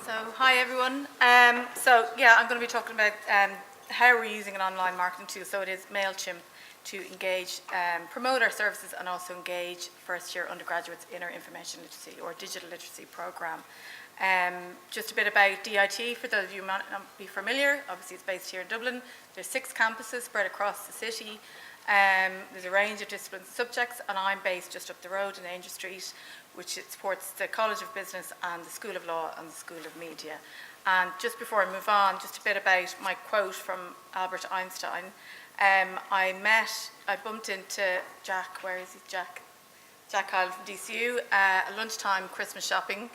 Hi everyone. I'm going to be talking about how we're using an online marketing tool. So it is Mailchimp to engage, promote our services and also engage first-year undergraduates in our information literacy or digital literacy program. Just a bit about DIT, for those of you who might not be familiar. Obviously it's based here in Dublin. There's 6 campuses spread across the city. There's a range of disciplines and subjects, and I'm based just up the road in Aungier Street, which supports the College of Business and the School of Law and the School of Media. And just before I move on, just a bit about my quote from Albert Einstein. I bumped into Jack, where is he, Jack? Jack Kyle from DCU, at lunchtime Christmas shopping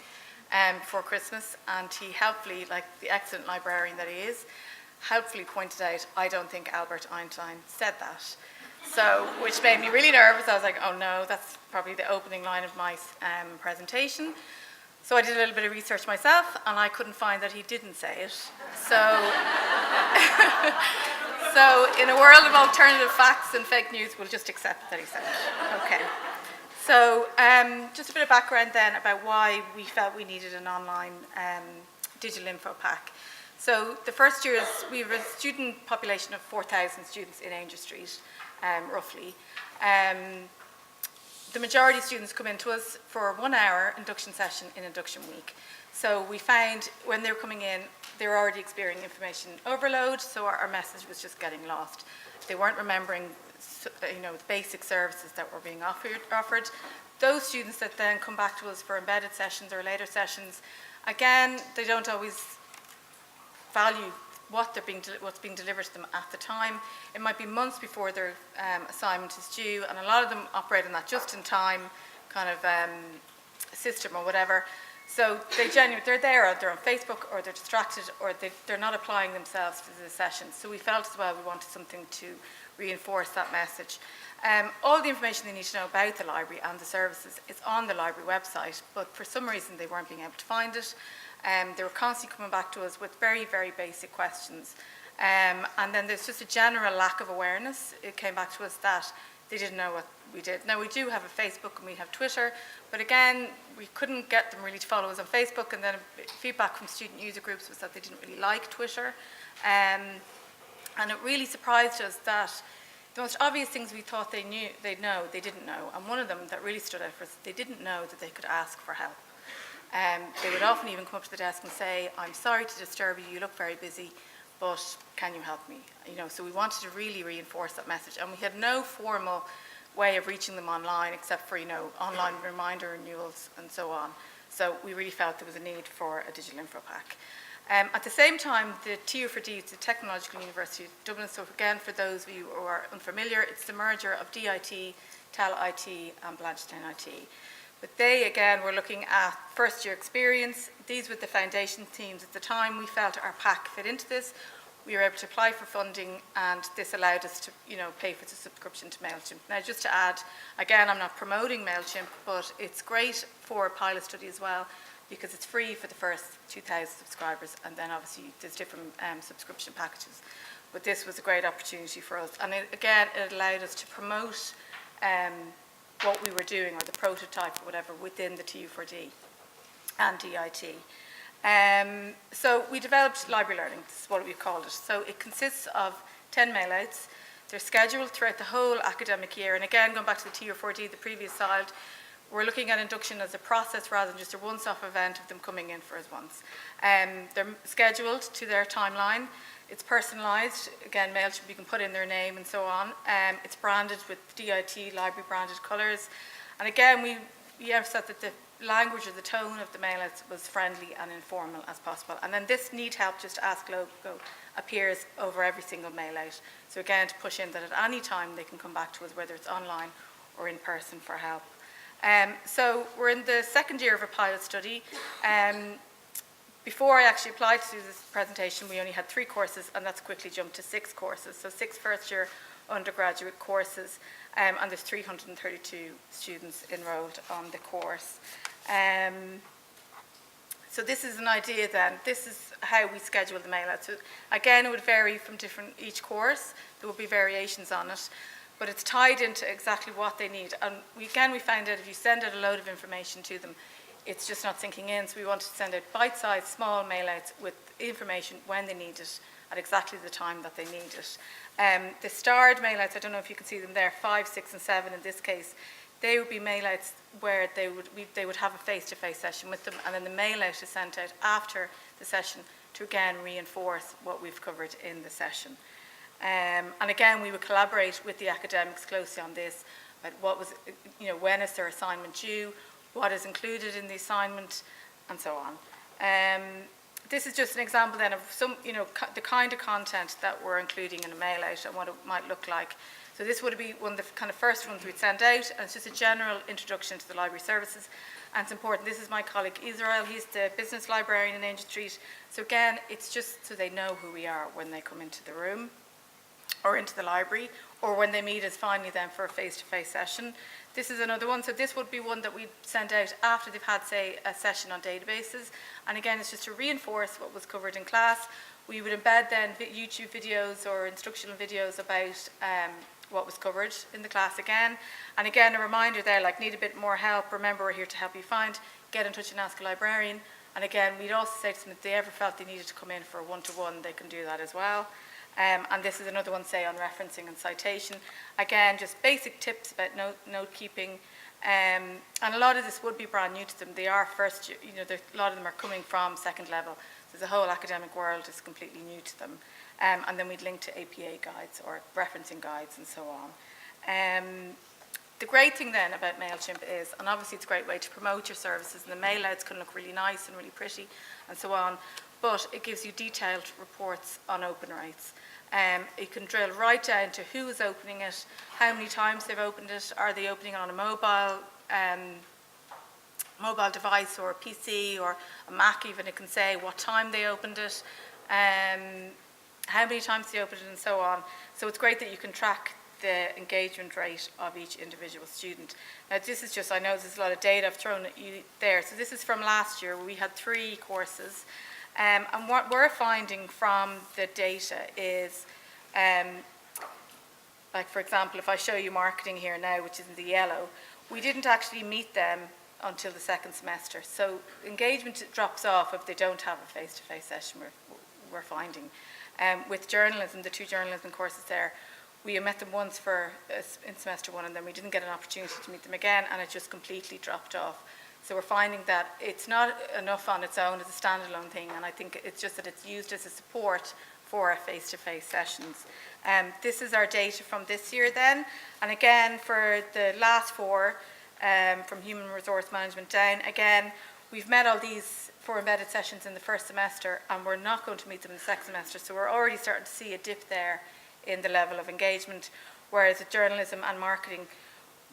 before Christmas, and he helpfully, like the excellent librarian that he is, helpfully pointed out, I don't think Albert Einstein said that. So, which made me really nervous. I was like, oh no, that's probably the opening line of my presentation. So I did a little bit of research myself, and I couldn't find that he didn't say it. So, so in a world of alternative facts and fake news, we'll just accept that he said it. Okay. So just a bit of background then about why we felt we needed an online digital info pack. So the first year is, we have a student population of 4,000 students in Aungier Street, roughly. The majority of students come into us for a 1-hour induction session in induction week. So we found when they were coming in, they were already experiencing information overload, so our message was just getting lost. They weren't remembering the basic services that were being offered. Those students that then come back to us for embedded sessions or later sessions, again, they don't always value what's being delivered to them at the time. It might be months before their assignment is due, and a lot of them operate on that just-in-time kind of system or whatever. So they're there, or they're on Facebook, or they're distracted, or they're not applying themselves to the sessions. So we felt as well we wanted something to reinforce that message. All the information they need to know about the library and the services is on the library website, but for some reason they weren't being able to find it. They were constantly coming back to us with very, very basic questions. And then there's just a general lack of awareness. It came back to us that they didn't know what we did. Now, we do have a Facebook and we have Twitter, but again, we couldn't get them really to follow us on Facebook, and then feedback from student user groups was that they didn't really like Twitter. And it really surprised us that the most obvious things we thought they'd know, they didn't know. And one of them that really stood out for us, they didn't know that they could ask for help. They would often even come up to the desk and say, I'm sorry to disturb you, you look very busy, but can you help me? So we wanted to really reinforce that message, and we had no formal way of reaching them online except for, online reminder renewals and so on. So we really felt there was a need for a digital info pack. At the same time, the TU4D is the Technological University of Dublin. So again, for those of you who are unfamiliar, it's the merger of DIT, TEL IT and Blanchetown IT. But they, again, were looking at first-year experience. These were the foundation themes at the time. We felt our pack fit into this. We were able to apply for funding, and this allowed us to, pay for the subscription to Mailchimp. Now, just to add, again, I'm not promoting Mailchimp, but it's great for a pilot study as well, because it's free for the first 2,000 subscribers, and then obviously there's different subscription packages. But this was a great opportunity for us, and it allowed us to promote what we were doing, or the prototype or whatever, within the TU4D and DIT. So we developed library learning, this is what we called it. So it consists of 10 mailouts. They're scheduled throughout the whole academic year, and again, going back to the TU4D, the previous slide, we're looking at induction as a process rather than just a once-off event of them coming in for us once. They're scheduled to their timeline. It's personalised. Again, Mailchimp, you can put in their name and so on. It's branded with DIT Library branded colours. And again, we emphasised that the language or the tone of the mailouts was friendly and informal as possible. And then this need help, just ask logo, appears over every single mailout. So again, to push in that at any time they can come back to us, whether it's online or in person, for help. So we're in the second year of a pilot study. Before I actually applied to do this presentation, we only had 3 courses, and that's quickly jumped to 6 courses. So 6 first-year undergraduate courses, and there's 332 students enrolled on the course. So this is an idea then. This is how we schedule the mailout. So again, it would vary from each course. There will be variations on it, but it's tied into exactly what they need. And we found out if you send out a load of information to them, it's just not sinking in. So we wanted to send out bite-sized, small mailouts with information when they need it, at exactly the time that they need it. The starred mailouts, I don't know if you can see them there, 5, 6, and 7 in this case, they would be mailouts where they would have a face-to-face session with them, and then the mailout is sent out after the session to again reinforce what we've covered in the session. And again, we would collaborate with the academics closely on this, about what was, when is their assignment due, what is included in the assignment, and so on. This is just an example then of some, the kind of content that we're including in a mail out and what it might look like. So this would be one of the kind of first ones we'd send out, and it's just a general introduction to the library services. And it's important, this is my colleague Israel, he's the business librarian in Aungier St. So again, it's just so they know who we are when they come into the room, or into the library, or when they meet us finally then for a face-to-face session. This is another one, so this would be one that we'd send out after they've had, say, a session on databases. And again, it's just to reinforce what was covered in class. We would embed then YouTube videos or instructional videos about what was covered in the class again. And again, a reminder there, like, need a bit more help, remember we're here to help you find, get in touch and ask a librarian. And again, we'd also say to them if they ever felt they needed to come in for a one-to-one, they can do that as well. And this is another one, say, on referencing and citation. Again, just basic tips about note keeping. And a lot of this would be brand new to them. They are first, a lot of them are coming from second level. So the whole academic world is completely new to them. And then we'd link to APA guides or referencing guides and so on. The great thing then about Mailchimp is, and obviously it's a great way to promote your services, and the mailouts can look really nice and really pretty and so on, but it gives you detailed reports on open rates. You can drill right down to who is opening it, how many times they've opened it, are they opening it on a mobile device or a PC or a Mac even, it can say what time they opened it, how many times they opened it and so on. So it's great that you can track the engagement rate of each individual student. Now this is just, I know there's a lot of data I've thrown at you there, so this is from last year where we had 3 courses. And what we're finding from the data is, like for example, if I show you marketing here now, which is in the yellow, we didn't actually meet them until the 2nd semester. So engagement drops off if they don't have a face-to-face session, we're finding. With journalism, the 2 journalism courses there, we met them once in semester 1, and then we didn't get an opportunity to meet them again, and it just completely dropped off. So we're finding that it's not enough on its own as a standalone thing, and I think it's just that it's used as a support for our face-to-face sessions. This is our data from this year then, and again for the last 4, from human resource management down, again we've met all these 4 embedded sessions in the 1st semester, and we're not going to meet them in the 2nd semester, so we're already starting to see a dip there in the level of engagement, whereas with journalism and marketing,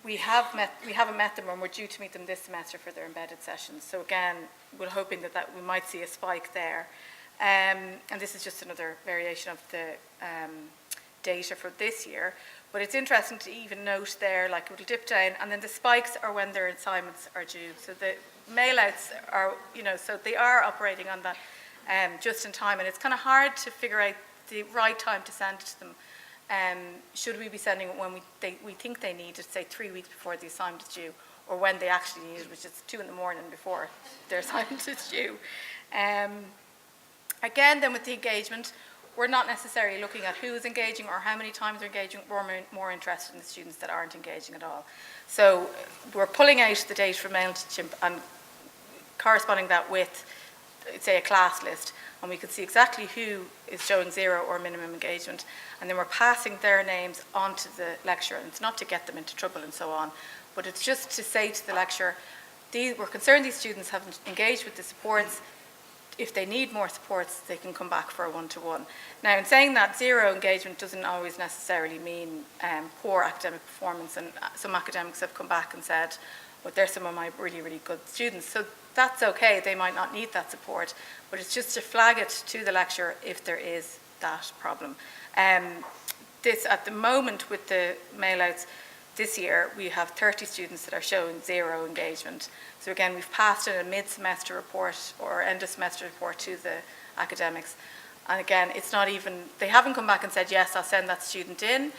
we haven't met them, and we're due to meet them this semester for their embedded sessions. So again, we're hoping that we might see a spike there. And this is just another variation of the data for this year. But it's interesting to even note there, like it'll dip down, and then the spikes are when their assignments are due. So the mailouts are, so they are operating on that just in time, and it's kind of hard to figure out the right time to send it to them. Should we be sending it when we think they need it, say 3 weeks before the assignment is due, or when they actually need it, which is 2 in the morning before their assignment is due. Again, then with the engagement, we're not necessarily looking at who's engaging or how many times they're engaging. We're more interested in the students that aren't engaging at all. So we're pulling out the data from Mailchimp and corresponding that with, say, a class list, and we can see exactly who is showing 0 or minimum engagement, and then we're passing their names onto the lecturer. And it's not to get them into trouble and so on, but it's just to say to the lecturer, we're concerned these students haven't engaged with the supports. If they need more supports, they can come back for a one-to-one. Now, in saying that, 0 engagement doesn't always necessarily mean poor academic performance, and some academics have come back and said, well, they're some of my really, really good students. So that's okay, they might not need that support, but it's just to flag it to the lecturer if there is that problem. This, at the moment with the mailouts, this year we have 30 students that are showing 0 engagement. So again, we've passed in a mid-semester report or end-of-semester report to the academics. And again, it's not even, they haven't come back and said, yes, I'll send that student in.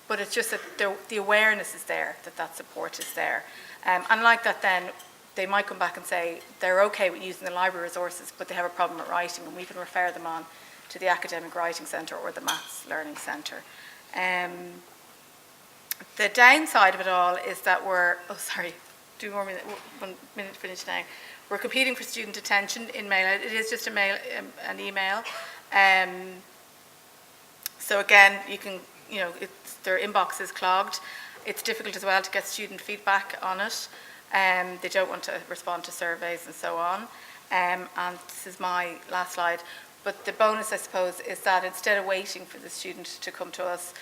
but it's just that the awareness is there, that support is there. And like that then, they might come back and say they're okay with using the library resources, but they have a problem with writing, and we can refer them on to the Academic Writing Centre or the Maths Learning Centre. The downside of it all is that we're, 1 minute to finish now. We're competing for student attention in Mailout. It is just an email. So again, you can, their inbox is clogged. It's difficult as well to get student feedback on it. They don't want to respond to surveys and so on. And this is my last slide. But the bonus, I suppose, is that instead of waiting for the student to come to us,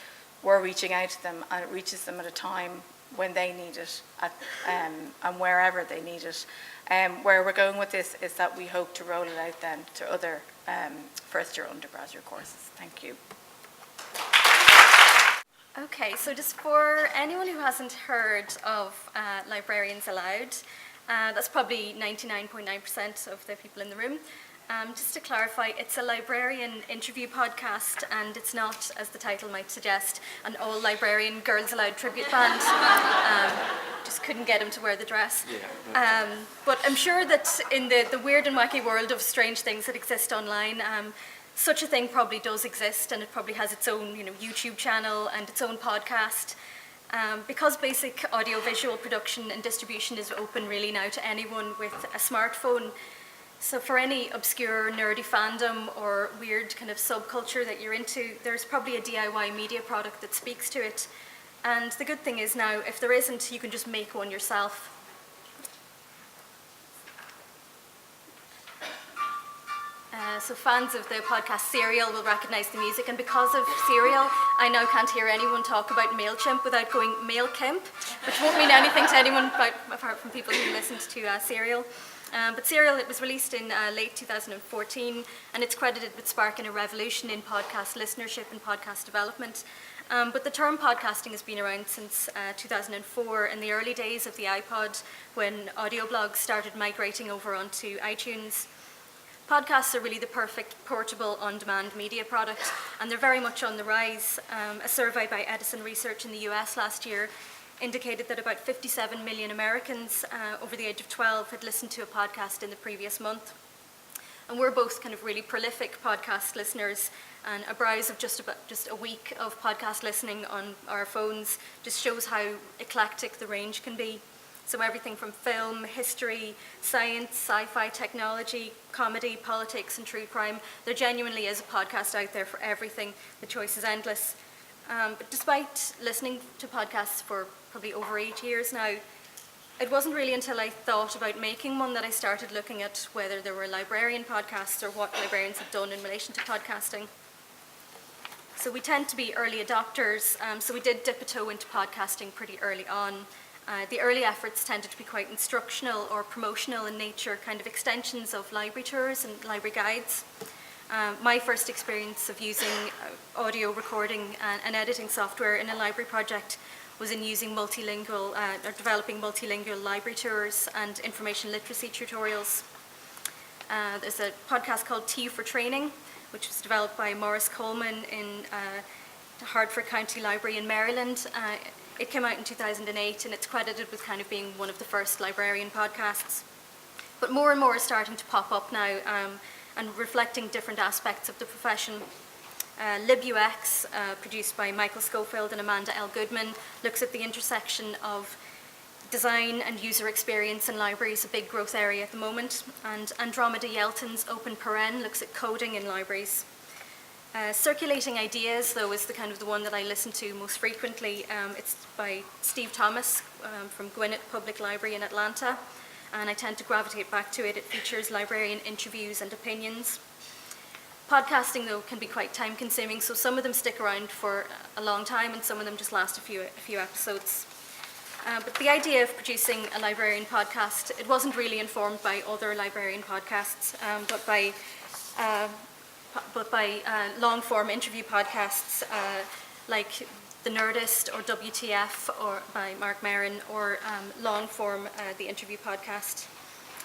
we're reaching out to them, and it reaches them at a time when they need it and wherever they need it. Where we're going with this is that we hope to roll it out then to other first-year undergraduate courses. Thank you. Okay, so just for anyone who hasn't heard of Librarians Aloud, that's probably 99.9% of the people in the room. Just to clarify, it's a librarian interview podcast, and it's not, as the title might suggest, an all-librarian Girls Aloud tribute band. Just couldn't get him to wear the dress. Yeah. But I'm sure that in the weird and wacky world of strange things that exist online, such a thing probably does exist, and it probably has its own YouTube channel and its own podcast. Because basic audiovisual production and distribution is open really now to anyone with a smartphone. So for any obscure, nerdy fandom or weird kind of subculture that you're into, there's probably a DIY media product that speaks to it. And the good thing is now, if there isn't, you can just make one yourself. So fans of the podcast Serial will recognize the music, and because of Serial, I now can't hear anyone talk about Mailchimp without going Mailchimp, which won't mean anything to anyone apart from people who listened to Serial. But Serial, it was released in late 2014, and it's credited with sparking a revolution in podcast listenership and podcast development. But the term podcasting has been around since 2004, in the early days of the iPod, when audio blogs started migrating over onto iTunes. Podcasts are really the perfect portable on-demand media product, and they're very much on the rise. A survey by Edison Research in the US last year indicated that about 57 million Americans over the age of 12 had listened to a podcast in the previous month. And we're both kind of really prolific podcast listeners, and a browse of just a week of podcast listening on our phones just shows how eclectic the range can be. So everything from film, history, science, sci-fi, technology, comedy, politics, and true crime. There genuinely is a podcast out there for everything. The choice is endless. But despite listening to podcasts for probably over 8 years now, it wasn't really until I thought about making one that I started looking at whether there were librarian podcasts or what librarians had done in relation to podcasting. So we tend to be early adopters, so we did dip a toe into podcasting pretty early on. The early efforts tended to be quite instructional or promotional in nature, kind of extensions of library tours and library guides. My first experience of using audio recording and editing software in a library project was in using developing multilingual library tours and information literacy tutorials. There's a podcast called T for Training, which was developed by Maurice Coleman in the Hartford County Library in Maryland. It came out in 2008, and it's credited with kind of being one of the first librarian podcasts. But more and more are starting to pop up now, and reflecting different aspects of the profession. LibUX, produced by Michael Schofield and Amanda L. Goodman, looks at the intersection of design and user experience in libraries, a big growth area at the moment. And Andromeda Yelton's Open Paren looks at coding in libraries. Circulating Ideas, though, is the one that I listen to most frequently. It's by Steve Thomas from Gwinnett Public Library in Atlanta, and I tend to gravitate back to it. It features librarian interviews and opinions. Podcasting, though, can be quite time-consuming, so some of them stick around for a long time, and some of them just last a few episodes. But the idea of producing a librarian podcast, it wasn't really informed by other librarian podcasts, but by long-form interview podcasts like The Nerdist or WTF or by Mark Maron, or long-form The Interview Podcast.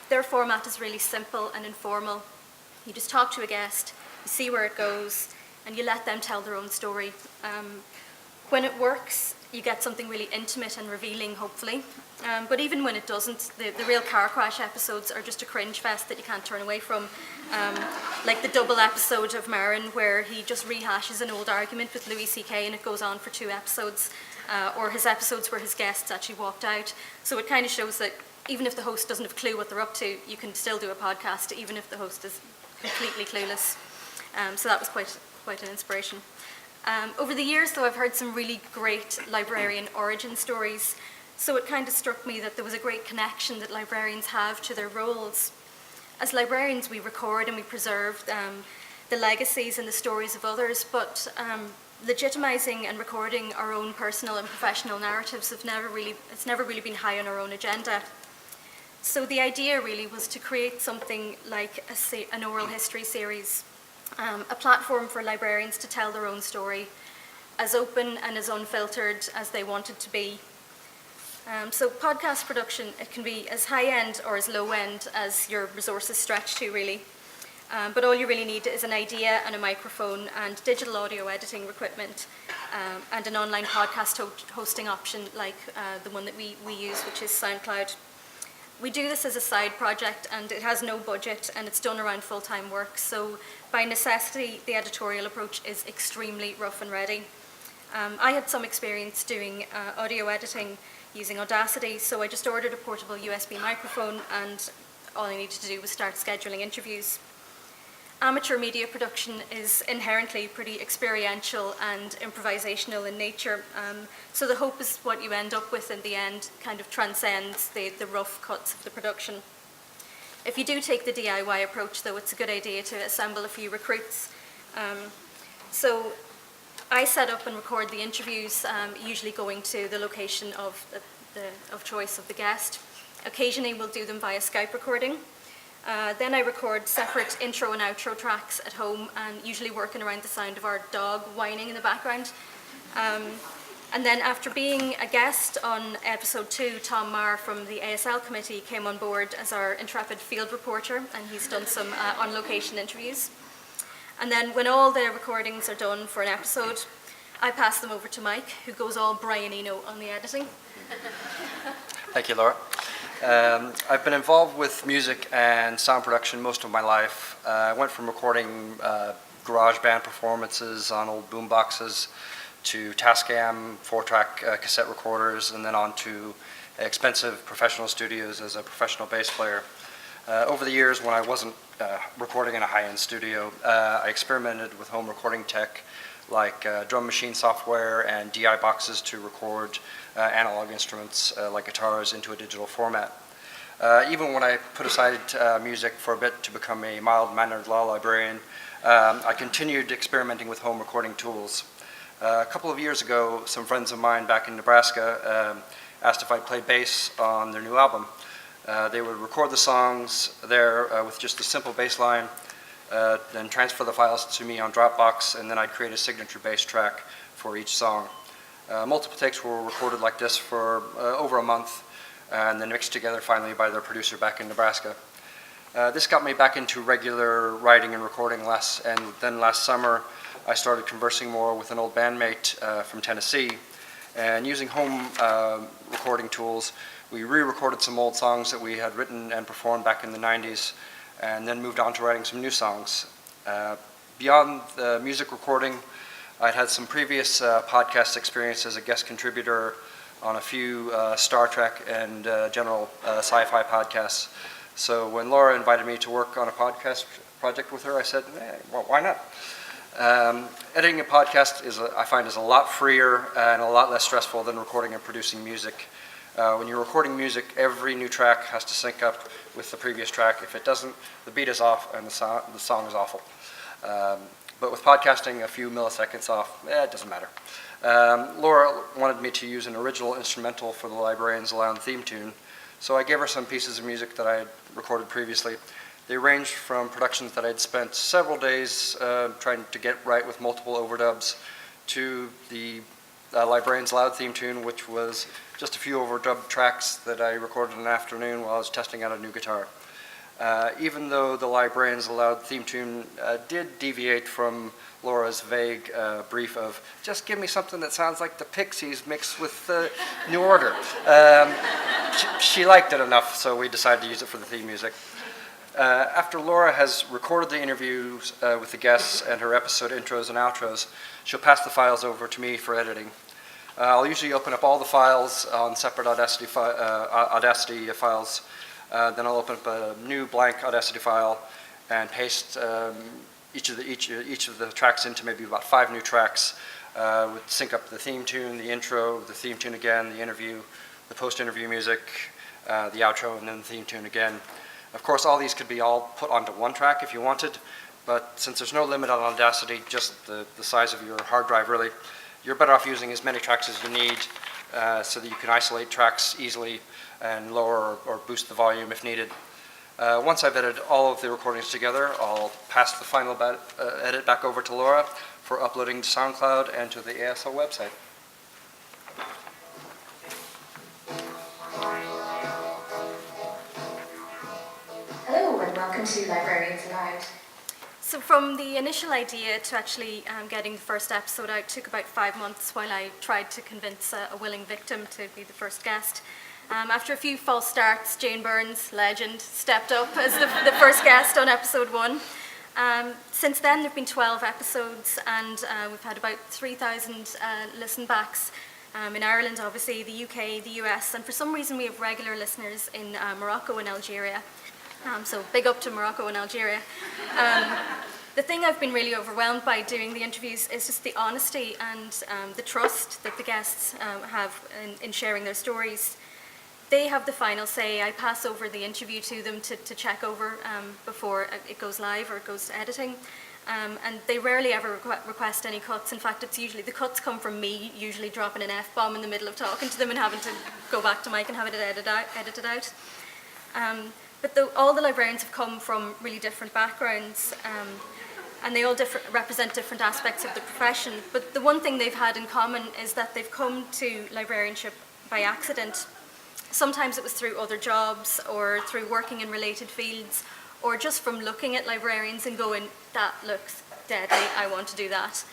Their format is really simple and informal. You just talk to a guest, you see where it goes, and you let them tell their own story. When it works, you get something really intimate and revealing, hopefully. But even when it doesn't, the real car crash episodes are just a cringe fest that you can't turn away from. Like the double episode of Marin, where he just rehashes an old argument with Louis C.K. and it goes on for 2 episodes. Or his episodes where his guests actually walked out. So it kind of shows that even if the host doesn't have a clue what they're up to, you can still do a podcast, even if the host is completely clueless. So that was quite an inspiration. Over the years, though, I've heard some really great librarian origin stories. So it kind of struck me that there was a great connection that librarians have to their roles. As librarians, we record and we preserve the legacies and the stories of others, but legitimizing and recording our own personal and professional narratives it's never really been high on our own agenda. So the idea really was to create something like an oral history series, a platform for librarians to tell their own story, as open and as unfiltered as they want it to be. So podcast production, it can be as high-end or as low-end as your resources stretch to, really. But all you really need is an idea and a microphone and digital audio editing equipment and an online podcast hosting option like the one that we use, which is SoundCloud. We do this as a side project and it has no budget and it's done around full-time work. So by necessity, the editorial approach is extremely rough and ready. I had some experience doing audio editing using Audacity, so I just ordered a portable USB microphone and all I needed to do was start scheduling interviews. Amateur media production is inherently pretty experiential and improvisational in nature, so the hope is what you end up with in the end kind of transcends the rough cuts of the production. If you do take the DIY approach, though, it's a good idea to assemble a few recruits. So I set up and record the interviews, usually going to the location of choice of the guest. Occasionally we'll do them via Skype recording. Then I record separate intro and outro tracks at home and usually working around the sound of our dog whining in the background. And then after being a guest on episode 2, Tom Marr from the ASL committee came on board as our intrepid field reporter and he's done some on-location interviews. And then when all the recordings are done for an episode, I pass them over to Mike, who goes all Brian Eno on the editing. Thank you, Laura. I've been involved with music and sound production most of my life. I went from recording garage band performances on old boom boxes to Tascam 4-track cassette recorders and then on to expensive professional studios as a professional bass player. Over the years when I wasn't recording in a high-end studio, I experimented with home recording tech like drum machine software and DI boxes to record analog instruments like guitars into a digital format. Even when I put aside music for a bit to become a mild-mannered law librarian, I continued experimenting with home recording tools. A couple of years ago, some friends of mine back in Nebraska asked if I'd play bass on their new album. They would record the songs there with just a simple bass line, then transfer the files to me on Dropbox, and then I'd create a signature bass track for each song. Multiple takes were recorded like this for over a month, and then mixed together finally by their producer back in Nebraska. This got me back into regular writing and recording and then last summer I started conversing more with an old bandmate from Tennessee, and using home recording tools, we re-recorded some old songs that we had written and performed back in the 90s, and then moved on to writing some new songs. Beyond the music recording, I'd had some previous podcast experience as a guest contributor on a few Star Trek and general sci-fi podcasts. So when Laura invited me to work on a podcast project with her, I said, well, why not? Editing a podcast I find is a lot freer and a lot less stressful than recording and producing music. When you're recording music, every new track has to sync up with the previous track. If it doesn't, the beat is off and the song is awful. But with podcasting, a few milliseconds off, it doesn't matter. Laura wanted me to use an original instrumental for the Librarians Lounge theme tune, so I gave her some pieces of music that I had recorded previously. They ranged from productions that I'd spent several days trying to get right with multiple overdubs to the Librarians Loud theme tune, which was just a few overdub tracks that I recorded in an afternoon while I was testing out a new guitar. Even though the librarians allowed theme tune did deviate from Laura's vague brief of, just give me something that sounds like the Pixies mixed with New Order. She liked it enough, so we decided to use it for the theme music. After Laura has recorded the interviews with the guests and her episode intros and outros, she'll pass the files over to me for editing. I'll usually open up all the files on separate Audacity files. Then I'll open up a new blank Audacity file and paste each of the tracks into maybe about 5 new tracks. Would sync up the theme tune, the intro, the theme tune again, the interview, the post-interview music, the outro, and then the theme tune again. Of course, all these could be all put onto one track if you wanted, but since there's no limit on Audacity, just the size of your hard drive really, you're better off using as many tracks as you need so that you can isolate tracks easily and lower or boost the volume if needed. Once I've edited all of the recordings together, I'll pass the final edit back over to Laura for uploading to SoundCloud and to the ASL website. Hello and welcome to Librarians Aloud. So from the initial idea to actually getting the first episode out took about 5 months while I tried to convince a willing victim to be the first guest. After a few false starts, Jane Burns, legend, stepped up as the first guest on episode 1. Since then, there have been 12 episodes, and we've had about 3,000 listen backs in Ireland, obviously, the UK, the US, and for some reason we have regular listeners in Morocco and Algeria. So big up to Morocco and Algeria. The thing I've been really overwhelmed by doing the interviews is just the honesty and the trust that the guests have in sharing their stories. They have the final say. I pass over the interview to them to check over before it goes live or it goes to editing. And they rarely ever request any cuts. In fact, it's usually, the cuts come from me, usually dropping an F-bomb in the middle of talking to them and having to go back to Mike and have it edited out. But all the librarians have come from really different backgrounds, and they all represent different aspects of the profession. But the one thing they've had in common is that they've come to librarianship by accident. Sometimes it was through other jobs or through working in related fields, or just from looking at librarians and going, that looks deadly, I want to do that.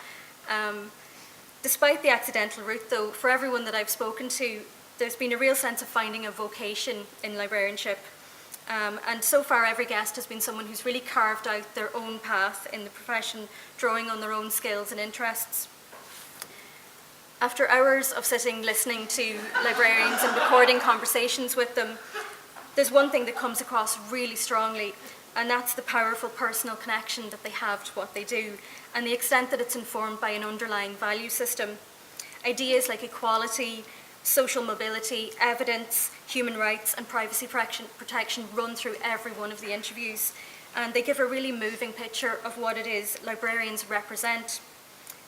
Despite the accidental route though, for everyone that I've spoken to, there's been a real sense of finding a vocation in librarianship. And so far every guest has been someone who's really carved out their own path in the profession, drawing on their own skills and interests. After hours of sitting listening to librarians and recording conversations with them, there's one thing that comes across really strongly, and that's the powerful personal connection that they have to what they do, and the extent that it's informed by an underlying value system. Ideas like equality, social mobility, evidence, human rights, and privacy protection run through every one of the interviews, and they give a really moving picture of what it is librarians represent.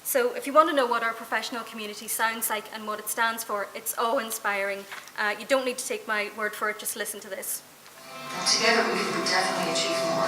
So if you want to know what our professional community sounds like and what it stands for, it's awe-inspiring. You don't need to take my word for it, just listen to this. Together we can definitely achieve more.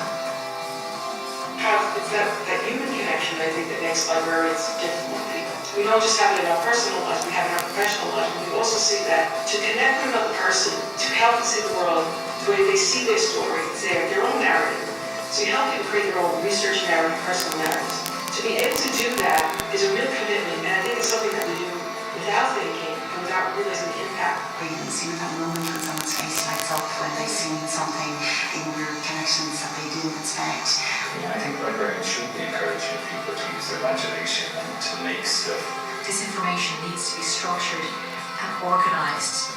It's that human connection, I think, that makes librarians different from people. We don't just have it in our personal life, we have it in our professional life. We also see that to connect with another person, to help them see the world the way they see their story, their own narrative. So you help people create their own research narrative, personal narratives. To be able to do that is a real commitment, and I think it's something that we do without thinking and without realizing the impact. You can see that moment when someone's face lights up when they've seen something in weird connections that they didn't expect. I think librarians should be encouraging people to use their imagination and to make stuff. This information needs to be structured and organised.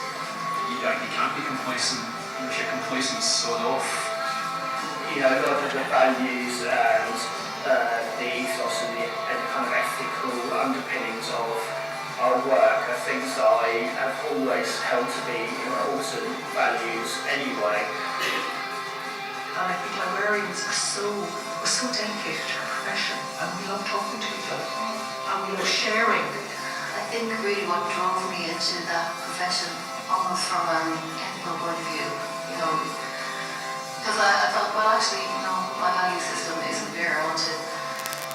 You can't be complacent. If you're complacent, sod off. A lot of the values and the ethos and the kind of ethical underpinnings of our work are things that I have always held to be important values anyway. And I think librarians are so dedicated to our profession, and we love talking to each other, and we love sharing. I think really what drove me into that profession, almost from a technical point of view, because I thought, well, actually, my value system isn't there. I want to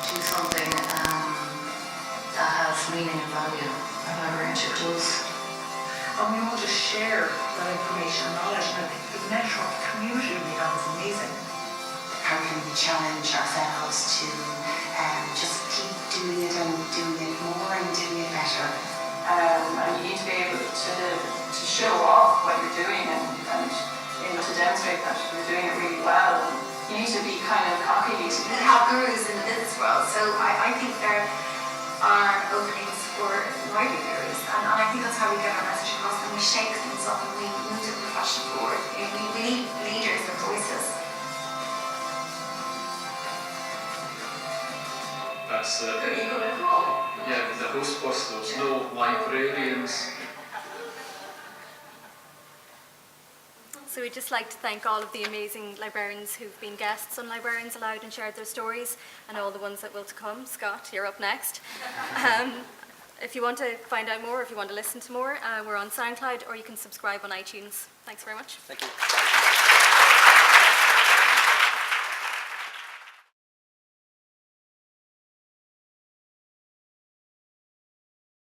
do something that has meaning and value, and librarianship does. and we all just share that information and knowledge, and I think the network community we have is amazing. How can we challenge ourselves to just keep doing it and doing it more and doing it better? And you need to be able to show off what you're doing and able to demonstrate that you're doing it really well. And you need to be kind of cocky. We have gurus in the business world, so I think there are openings for wider gurus, and I think that's how we get our message across, and we shake things up and we move the profession forward. We need leaders and voices. That's the host bus, there's no librarians. So we'd just like to thank all of the amazing librarians who've been guests on Librarians Aloud and shared their stories, and all the ones that will to come. Scott, you're up next. If you want to find out more, if you want to listen to more, we're on SoundCloud, or you can subscribe on iTunes. Thanks very much. Thank you.